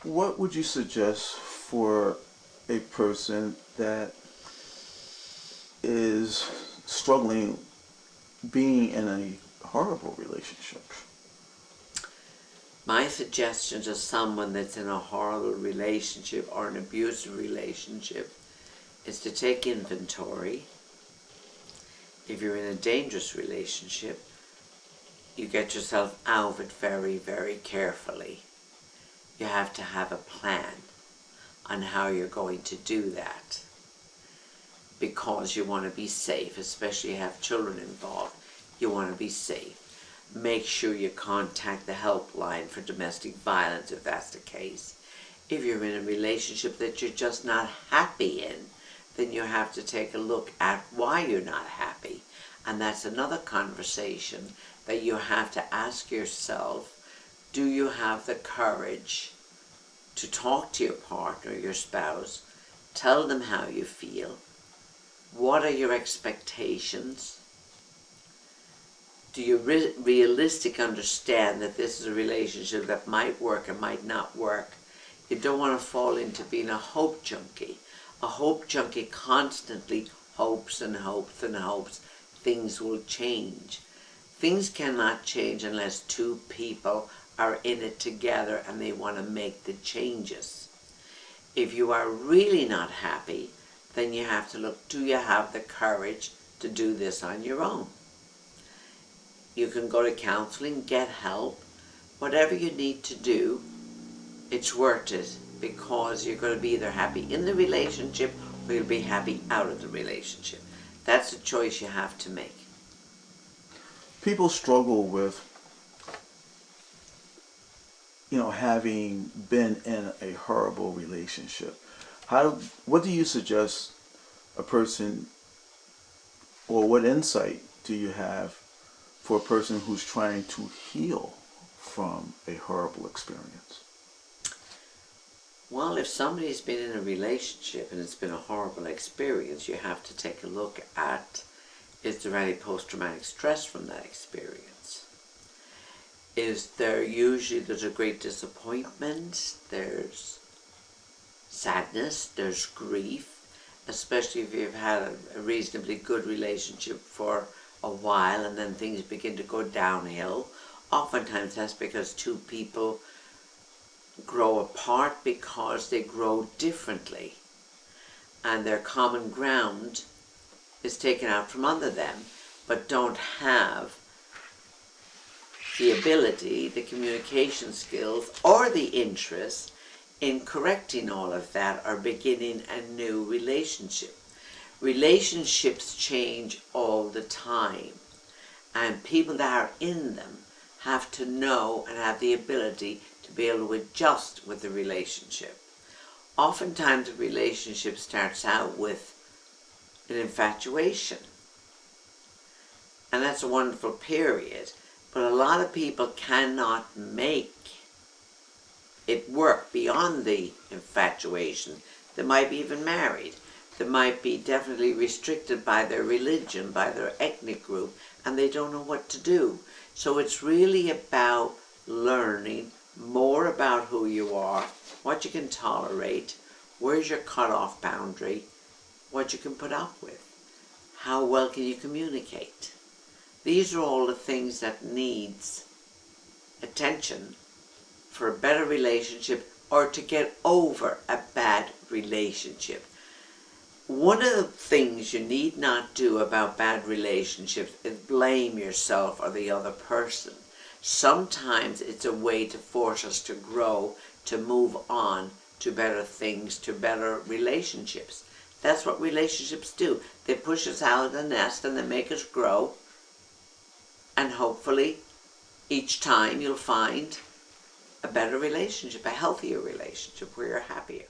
What would you suggest for a person that is struggling being in a horrible relationship? My suggestion to someone that's in a horrible relationship or an abusive relationship is to take inventory. If you're in a dangerous relationship, you get yourself out of it very, very carefully. You have to have a plan on how you're going to do that, because you want to be safe, especially if you have children involved. You want to be safe. Make sure you contact the helpline for domestic violence if that's the case. If you're in a relationship that you're just not happy in, then you have to take a look at why you're not happy. And that's another conversation that you have to ask yourself. Do you have the courage to talk to your partner, your spouse, tell them how you feel? What are your expectations? Do you realistically understand that this is a relationship that might work and might not work? You don't want to fall into being a hope junkie. A hope junkie constantly hopes and hopes and hopes things will change. Things cannot change unless two people are in it together and they want to make the changes. If you are really not happy, then you have to look, do you have the courage to do this on your own? You can go to counseling, get help, whatever you need to do, it's worth it, because you're going to be either happy in the relationship or you'll be happy out of the relationship. That's a choice you have to make. People struggle with, having been in a horrible relationship. What do you suggest a person, or what insight do you have for a person who's trying to heal from a horrible experience? Well, if somebody's been in a relationship and it's been a horrible experience, you have to take a look at, is there any post-traumatic stress from that experience? There's a great disappointment, there's sadness, there's grief, especially if you've had a reasonably good relationship for a while and then things begin to go downhill. Oftentimes that's because two people grow apart because they grow differently and their common ground is taken out from under them, but don't have the ability, the communication skills, or the interest in correcting all of that or beginning a new relationship. Relationships change all the time, and people that are in them have to know and have the ability to be able to adjust with the relationship. Oftentimes a relationship starts out with an infatuation, and that's a wonderful period, but a lot of people cannot make it work beyond the infatuation. They might be even married. They might be definitely restricted by their religion, by their ethnic group, and they don't know what to do. So it's really about learning more about who you are, what you can tolerate, where's your cutoff boundary, what you can put up with, how well can you communicate. These are all the things that needs attention for a better relationship or to get over a bad relationship. One of the things you need not do about bad relationships is blame yourself or the other person. Sometimes it's a way to force us to grow, to move on to better things, to better relationships. That's what relationships do. They push us out of the nest and they make us grow. And hopefully, each time you'll find a better relationship, a healthier relationship where you're happier.